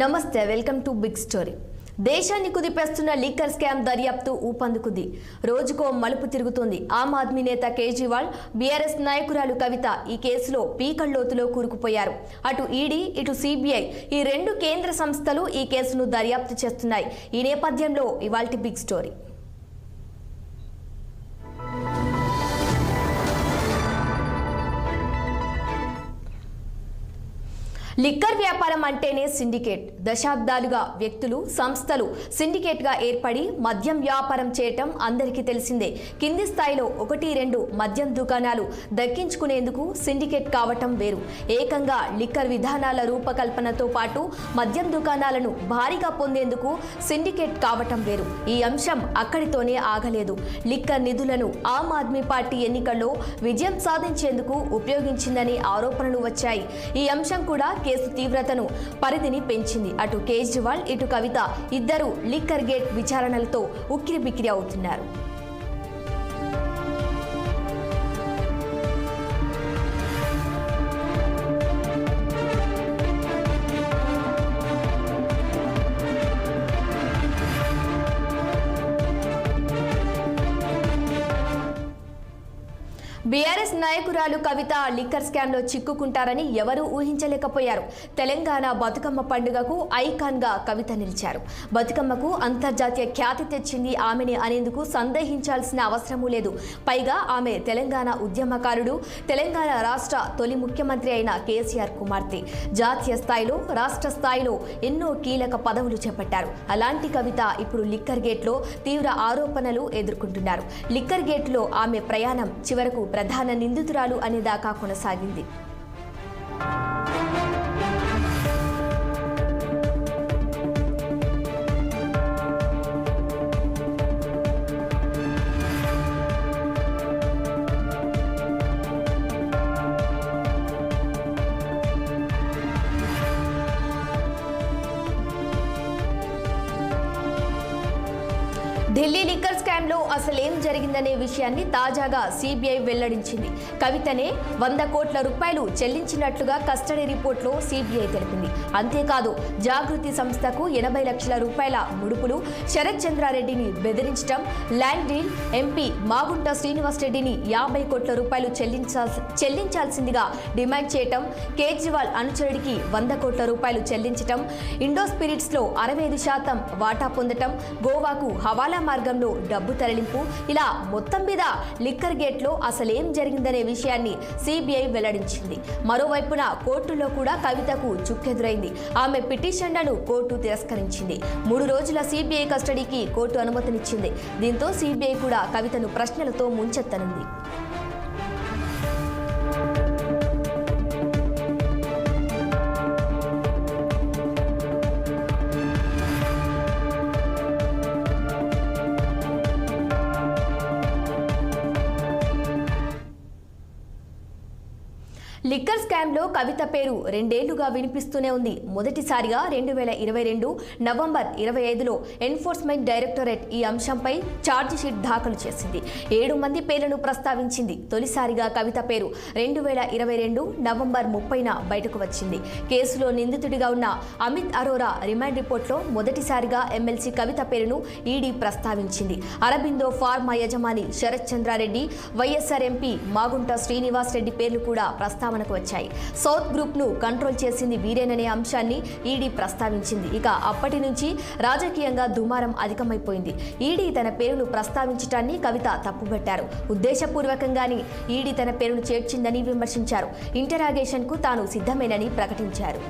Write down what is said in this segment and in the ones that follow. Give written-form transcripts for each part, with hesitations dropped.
నమస్తే welcome to big story. దేశాన్ని కుదిపేస్తున్న leaker scam దర్యాప్తు ఊపందుకుంది. రోజుకో మలుపు తిరుగుతోంది. ఆమ్ ఆద్మీ నేత కేజ్రీవాల్, బీఆర్ఎస్ నాయకురాలు కవిత ఈ కేసులో పీకల్లోతులో కూరుకుపోయారు. అటు ఈడీ, ఇటు సిబిఐ ఈ రెండు కేంద్ర సంస్థలు ఈ కేసును దర్యాప్తు చేస్తున్నాయి. ఈ నేపథ్యంలో ఇవాల్టి బిగ్ స్టోరీ. లిక్కర్ వ్యాపారం అంటేనే సిండికేట్. దశాబ్దాలుగా వ్యక్తులు, సంస్థలు సిండికేట్గా ఏర్పడి మద్యం వ్యాపారం చేయటం అందరికీ తెలిసిందే. కింది స్థాయిలో 1-2 మద్యం దుకాణాలు దక్కించుకునేందుకు సిండికేట్ కావటం వేరు. ఏకంగా లిక్కర్ విధానాల రూపకల్పనతో పాటు మద్యం దుకాణాలను భారీగా పొందేందుకు సిండికేట్ కావటం వేరు. ఈ అంశం అక్కడితోనే ఆగలేదు. లిక్కర్ నిధులను ఆమ్ ఆద్మీ పార్టీ ఎన్నికల్లో విజయం సాధించేందుకు ఉపయోగించిందని ఆరోపణలు వచ్చాయి. ఈ అంశం కూడా కేసు తీవ్రతను, పరిధిని పెంచింది. అటు కేజ్రీవాల్, ఇటు కవిత ఇద్దరు లిక్కర్ గేట్ విచారణలతో ఉక్కిరిబిక్కిరి అవుతున్నారు. బీఆర్ఎస్ నాయకురాలు కవిత లిక్కర్ స్కామ్ లో చిక్కుకుంటారని ఎవరూ ఊహించలేకపోయారు. తెలంగాణ బతుకమ్మ పండుగకు ఐకాన్ గా కవిత నిలిచారు. బతుకమ్మకు అంతర్జాతీయ ఖ్యాతి తెచ్చింది ఆమెని అనేందుకు సందేహించాల్సిన అవసరమూ లేదు. పైగా ఆమె తెలంగాణ ఉద్యమకారుడు, తెలంగాణ రాష్ట్ర తొలి ముఖ్యమంత్రి అయిన కేసీఆర్ కుమార్తె. జాతీయ స్థాయిలో, రాష్ట్ర స్థాయిలో ఎన్నో కీలక పదవులు చేపట్టారు. అలాంటి కవిత ఇప్పుడు లిక్కర్ గేట్ లో తీవ్ర ఆరోపణలు ఎదుర్కొంటున్నారు. లిక్కర్ గేట్ లో ఆమె ప్రయాణం చివరకు ప్రధాన నిందితురాలు అనేదాకా కొనసాగింది. ఢిల్లీ లిక్కర్ స్కామ్ లో అసలేం జరిగిందనే విషయాన్ని తాజాగా సిబిఐ వెల్లడించింది. కవితనే 100 కోట్ల రూపాయలు చెల్లించినట్లుగా కస్టడీ రిపోర్ట్లో సిబిఐ తెలిపింది. అంతేకాదు, జాగృతి సంస్థకు 80 లక్షల రూపాయల ముడుపులు, శరత్ చంద్రారెడ్డిని బెదిరించడం, land deal, MP Magunta Srinivas రెడ్డిని 50 కోట్ల రూపాయలు చెల్లించాల్సిందిగా డిమాండ్ చేయటం, కేజ్రీవాల్ అనుచరుడికి 100 కోట్ల రూపాయలు చెల్లించటం, ఇండో స్పిరిట్స్ లో 65% వాటా పొందటం, గోవాకు హవాలా మార్గంలో డబ్బు తరలింపు, ఇలా మొత్తం మీద లిక్కర్ గేట్ లో అసలేం జరిగిందనే విషయాన్ని సిబిఐ వెల్లడించింది. మరోవైపున కోర్టులో కూడా కవితకు చుక్కెదురైంది. ఆమె పిటిషన్లను కోర్టు తిరస్కరించింది. 3 రోజుల సిబిఐ కస్టడీకి కోర్టు అనుమతినిచ్చింది. దీంతో సిబిఐ కూడా కవితను ప్రశ్నలతో ముంచెత్తనుంది. లిక్కర్ స్కామ్ లో కవిత పేరు 2 ఏళ్లుగా వినిపిస్తూనే ఉంది. మొదటిసారిగా 2022 నవంబర్ 25లో ఎన్ఫోర్స్మెంట్ డైరెక్టరేట్ ఈ అంశంపై ఛార్జిషీట్ దాఖలు చేసింది. 7 మంది పేర్లను ప్రస్తావించింది. తొలిసారిగా కవిత పేరు 2022 నవంబర్ 30న బయటకు వచ్చింది. కేసులో నిందితుడిగా ఉన్న అమిత్ అరోరా రిమాండ్ రిపోర్ట్లో మొదటిసారిగా ఎమ్మెల్సీ కవిత పేరును ఈడీ ప్రస్తావించింది. అరబిందో ఫార్మా యజమాని శరత్ చంద్రారెడ్డి, వైఎస్ఆర్ ఎంపీ మాగుంట శ్రీనివాస్ రెడ్డి పేర్లు కూడా ప్రస్తావనకు వచ్చాయి. సౌత్ గ్రూప్ ను కంట్రోల్ చేసింది వీరేననే అంశాన్ని ఈడీ ప్రస్తావించింది. ఇక అప్పటి నుంచి రాజకీయంగా దుమారం అధికమైపోయింది. ఈడీ తన పేరును ప్రస్తావించడాన్ని కవిత తప్పుబట్టారు. ఉద్దేశపూర్వకంగానే ఈడీ తన పేరును చేర్చిందని విమర్శించారు. ఇంటరాగేషన్ కు తాను సిద్ధమేనని ప్రకటించారు.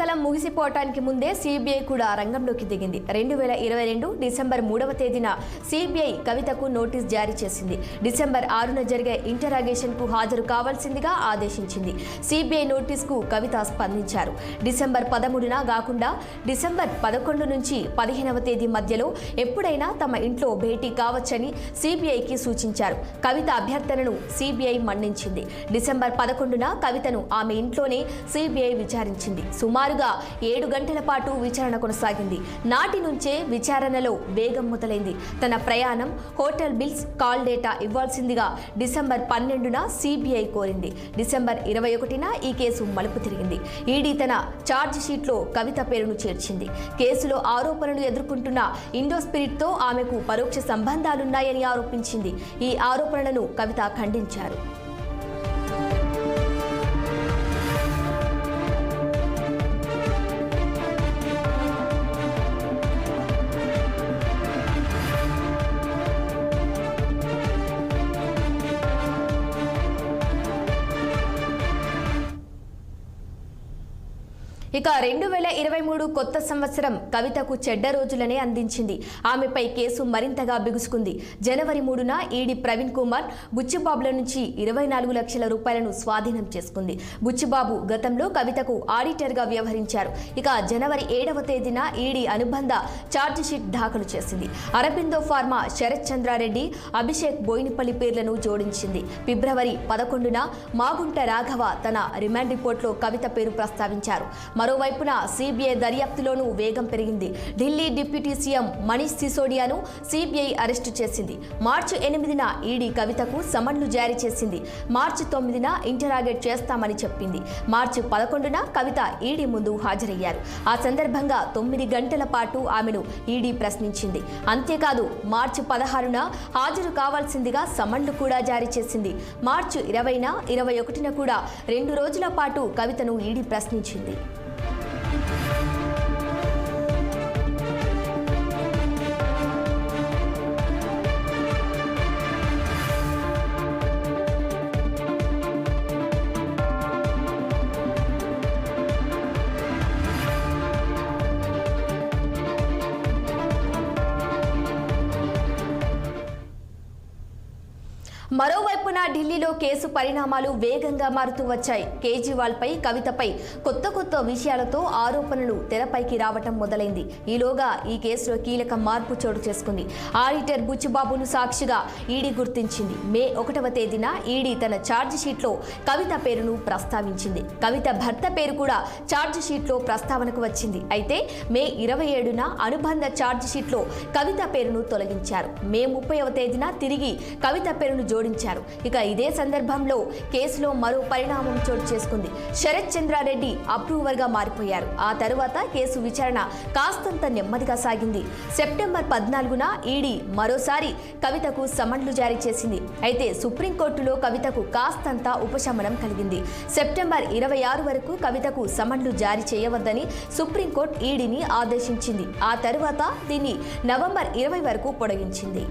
ఎండాకాలం ముగిసిపోవటానికి ముందే సిబిఐ కూడా రంగంలోకి దిగింది. 2022 డిసెంబర్ 3వ తేదీన సిబిఐ కవితకు నోటీస్ జారీ చేసింది. డిసెంబర్ 6న జరిగే ఇంటరాగేషన్కు హాజరు కావాల్సిందిగా ఆదేశించింది. సిబిఐ నోటీస్కు కవిత స్పందించారు. డిసెంబర్ 13న కాకుండా డిసెంబర్ 11 నుంచి 15వ తేదీ మధ్యలో ఎప్పుడైనా తమ ఇంట్లో భేటీ కావచ్చని సిబిఐకి సూచించారు. కవిత అభ్యర్థనను సిబిఐ మన్నించింది. డిసెంబర్ 11న కవితను ఆమె ఇంట్లోనే సిబిఐ విచారించింది. సుమారుగా 7 గంటల పాటు విచారణ కొనసాగింది. నాటి నుంచే విచారణలో వేగం మొదలైంది. తన ప్రయాణం, హోటల్ బిల్స్, కాల్ డేటా ఇవ్వాల్సిందిగా డిసెంబర్ 12న సిబిఐ కోరింది. డిసెంబర్ 21న ఈ కేసు మలుపు తిరిగింది. ఈడీ తన ఛార్జ్ షీట్లో కవిత పేరును చేర్చింది. కేసులో ఆరోపణలు ఎదుర్కొంటున్న ఇండోస్పిరిట్తో ఆమెకు పరోక్ష సంబంధాలున్నాయని ఆరోపించింది. ఈ ఆరోపణలను కవిత ఖండించారు. ఇక 2023 కొత్త సంవత్సరం కవితకు చెడ్డ రోజులనే అందించింది. ఆమెపై కేసు మరింతగా బిగుసుకుంది. జనవరి 3న ఈడీ ప్రవీణ్ కుమార్, బుచ్చిబాబుల నుంచి 24 లక్షల రూపాయలను స్వాధీనం చేసుకుంది. బుచ్చిబాబు గతంలో కవితకు ఆడిటర్గా వ్యవహరించారు. ఇక జనవరి 7వ తేదీన ఈడీ అనుబంధ ఛార్జిషీట్ దాఖలు చేసింది. అరబిందో ఫార్మా శరత్ చంద్రారెడ్డి, అభిషేక్ బోయినపల్లి పేర్లను జోడించింది. ఫిబ్రవరి 11న మాగుంట రాఘవ తన రిమాండ్ రిపోర్ట్లో కవిత పేరు ప్రస్తావించారు. మరోవైపున సిబిఐ దర్యాప్తులోనూ వేగం పెరిగింది. ఢిల్లీ డిప్యూటీ సీఎం మనీష్ సిసోడియాను సిబిఐ అరెస్టు చేసింది. మార్చి 8న ఈడీ కవితకు సమన్లు జారీ చేసింది. మార్చి 9న ఇంటరాగేట్ చేస్తామని చెప్పింది. మార్చి 11న కవిత ఈడీ ముందు హాజరయ్యారు. ఆ సందర్భంగా 9 గంటల పాటు ఆమెను ఈడీ ప్రశ్నించింది. అంతేకాదు మార్చి 16న హాజరు కావాల్సిందిగా సమన్లు కూడా జారీ చేసింది. మార్చి 20న 21న కూడా 2 రోజుల పాటు కవితను ఈడీ ప్రశ్నించింది. మరోవైపున ఢిల్లీలో కేసు పరిణామాలు వేగంగా మారుతూ వచ్చాయి. కేజ్రీవాల్పై, కవితపై కొత్త విషయాలతో ఆరోపణలు తెరపైకి రావటం మొదలైంది. ఈలోగా ఈ కేసులో కీలక మార్పు చోటు చేసుకుంది. ఆడిటర్ బుచ్చిబాబును సాక్షిగా ఈడీ గుర్తించింది. మే 1వ తేదీన ఈడీ తన ఛార్జ్ షీట్లో కవిత పేరును ప్రస్తావించింది. కవిత భర్త పేరు కూడా ఛార్జ్ షీట్లో ప్రస్తావనకు వచ్చింది. అయితే మే 27న అనుబంధ ఛార్జ్ షీట్లో కవిత పేరును తొలగించారు. మే 30వ తేదీన తిరిగి కవిత పేరును జోడించారు. ఇక ఇదే సందర్భంలో కేసులో మరో పరిణామం చోటు చేసుకుంది. శరత్ చంద్రారెడ్డి అప్రూవర్ గా మారిపోయారు. ఆ తరువాత కేసు విచారణ కాస్తంత నెమ్మదిగా సాగింది. సెప్టెంబర్ 14న ఈడీ మరోసారి కవితకు సమన్లు జారీ చేసింది. అయితే సుప్రీంకోర్టులో కవితకు కాస్తంత ఉపశమనం కలిగింది. సెప్టెంబర్ 26 వరకు కవితకు సమన్లు జారీ చేయవద్దని సుప్రీంకోర్టు ఈడీని ఆదేశించింది. ఆ తరువాత దీన్ని నవంబర్ 20 వరకు పొడిగించింది.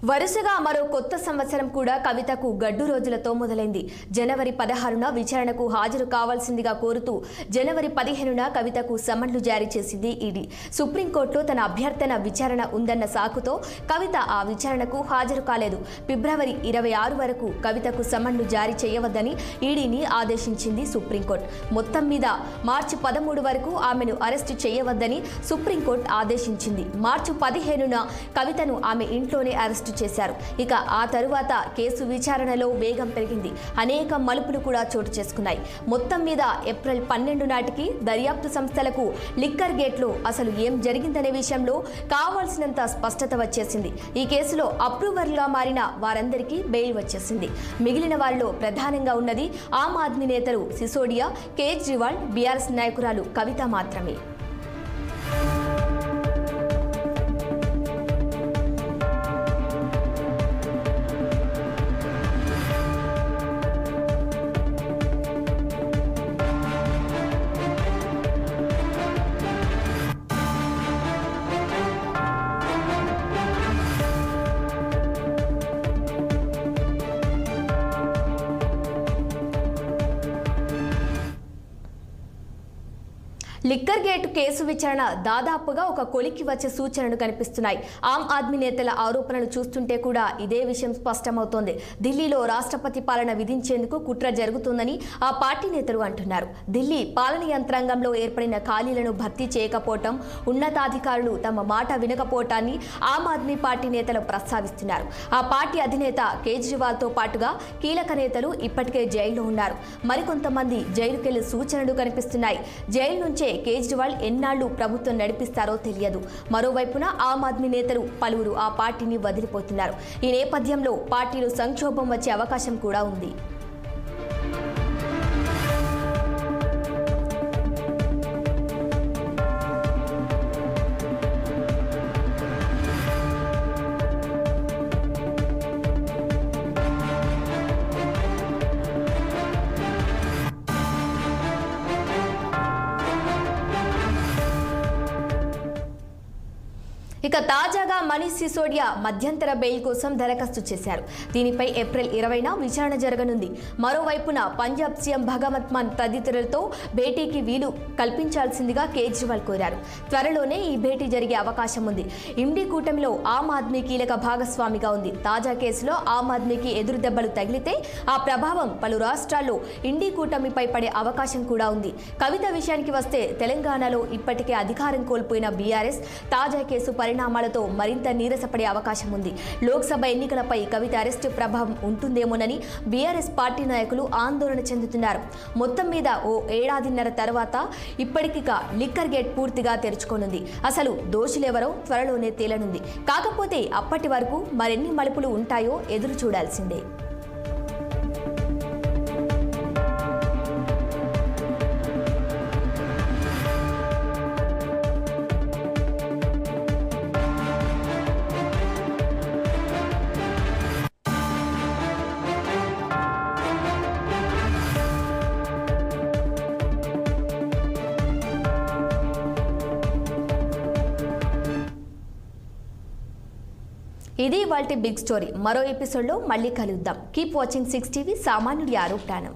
వరుసగా మరో కొత్త సంవత్సరం కూడా కవితకు గడ్డు రోజులతో మొదలైంది. జనవరి 16న విచారణకు హాజరు కావాల్సిందిగా కోరుతూ జనవరి 15న కవితకు సమన్లు జారీ చేసింది ఈడీ. సుప్రీంకోర్టులో తన అభ్యర్థన విచారణ ఉందన్న సాకుతో కవిత ఆ విచారణకు హాజరు కాలేదు. ఫిబ్రవరి 26 వరకు కవితకు సమన్లు జారీ చేయవద్దని ఈడీని ఆదేశించింది సుప్రీంకోర్టు. మొత్తం మీద మార్చి 13 వరకు ఆమెను అరెస్టు చేయవద్దని సుప్రీంకోర్టు ఆదేశించింది. మార్చి 15న కవితను ఆమె ఇంట్లోనే అరెస్టు చేశారు. ఇక ఆ తరువాత కేసు విచారణలో వేగం పెరిగింది. అనేక మలుపులు కూడా చోటు చేసుకున్నాయి. మొత్తం మీద ఏప్రిల్ 12 నాటికి దర్యాప్తు సంస్థలకు లిక్కర్ గేట్లో అసలు ఏం జరిగిందనే విషయంలో కావాల్సినంత స్పష్టత వచ్చేసింది. ఈ కేసులో అప్రూవర్గా మారిన వారందరికీ బెయిల్ వచ్చేసింది. మిగిలిన వారిలో ప్రధానంగా ఉన్నది ఆమ్ ఆద్మీ నేతలు సిసోడియా, కేజ్రీవాల్, బీఆర్ఎస్ నాయకురాలు కవిత మాత్రమే. లిక్కర్ గేట్ కేసు విచారణ దాదాపుగా ఒక కొలికి వచ్చే సూచనలు కనిపిస్తున్నాయి. ఆమ్ ఆద్మీ నేతల ఆరోపణలు చూస్తుంటే కూడా ఇదే విషయం స్పష్టమవుతోంది. ఢిల్లీలో రాష్ట్రపతి పాలన విధించేందుకు కుట్ర జరుగుతుందని ఆ పార్టీ నేతలు అంటున్నారు. ఢిల్లీ పాలన యంత్రాంగంలో ఏర్పడిన ఖాళీలను భర్తీ చేయకపోవటం, ఉన్నతాధికారులు తమ మాట వినకపోవటాన్ని ఆమ్ ఆద్మీ పార్టీ నేతలు ప్రస్తావిస్తున్నారు. ఆ పార్టీ అధినేత కేజ్రీవాల్తో పాటుగా కీలక నేతలు ఇప్పటికే జైల్లో ఉన్నారు. మరికొంతమంది జైలుకెళ్లే సూచనలు కనిపిస్తున్నాయి. జైలు నుంచే కేజ్రీవాల్ ఎన్నాళ్లు ప్రభుత్వం నడిపిస్తారో తెలియదు. మరోవైపున ఆమ్ ఆద్మీ నేతలు పలువురు ఆ పార్టీని వదిలిపోతున్నారు. ఈ నేపథ్యంలో పార్టీలో సంక్షోభం వచ్చే అవకాశం కూడా ఉంది. ఇక తాజాగా మనీష్ సిసోడియా మధ్యంతర బెయిల్ కోసం దరఖాస్తు చేశారు. దీనిపై ఏప్రిల్ 20న విచారణ జరగనుంది. మరోవైపున పంజాబ్ సీఎం భగవంత్ మాన్ తదితరులతో భేటీకి వీలు కల్పించాల్సిందిగా కేజ్రీవాల్ కోరారు. త్వరలోనే ఈ భేటీ జరిగే అవకాశం ఉంది. ఇండి కూటమిలో ఆమ్ ఆద్మీ కీలక భాగస్వామిగా ఉంది. తాజా కేసులో ఆమ్ ఆద్మీకి ఎదురు దెబ్బలు తగిలితే ఆ ప్రభావం పలు రాష్ట్రాల్లో ఇండి కూటమిపై పడే అవకాశం కూడా ఉంది. కవిత విషయానికి వస్తే తెలంగాణలో ఇప్పటికే అధికారం కోల్పోయిన బీఆర్ఎస్ తాజా కేసు పరిణామాలతో మరింత నీరసపడే అవకాశం ఉంది. లోక్సభ ఎన్నికలపై కవిత అరెస్టు ప్రభావం ఉంటుందేమోనని బీఆర్ఎస్ పార్టీ నాయకులు ఆందోళన చెందుతున్నారు. మొత్తం మీద ఓ ఏడాదిన్నర తర్వాత ఇప్పటికిక లిక్కర్ గేట్ పూర్తిగా తెరుచుకోనుంది. అసలు దోషులెవరో త్వరలోనే తేలనుంది. కాకపోతే అప్పటి వరకు మరెన్ని మలుపులు ఉంటాయో ఎదురు చూడాల్సిందే. ఇది ఇవాల్టి బిగ్ స్టోరీ. మరో ఎపిసోడ్లో మళ్ళీ కలుద్దాం. కీప్ వాచింగ్ 6 టీవీ, సామాన్యుడి ఆరో ప్రాణం.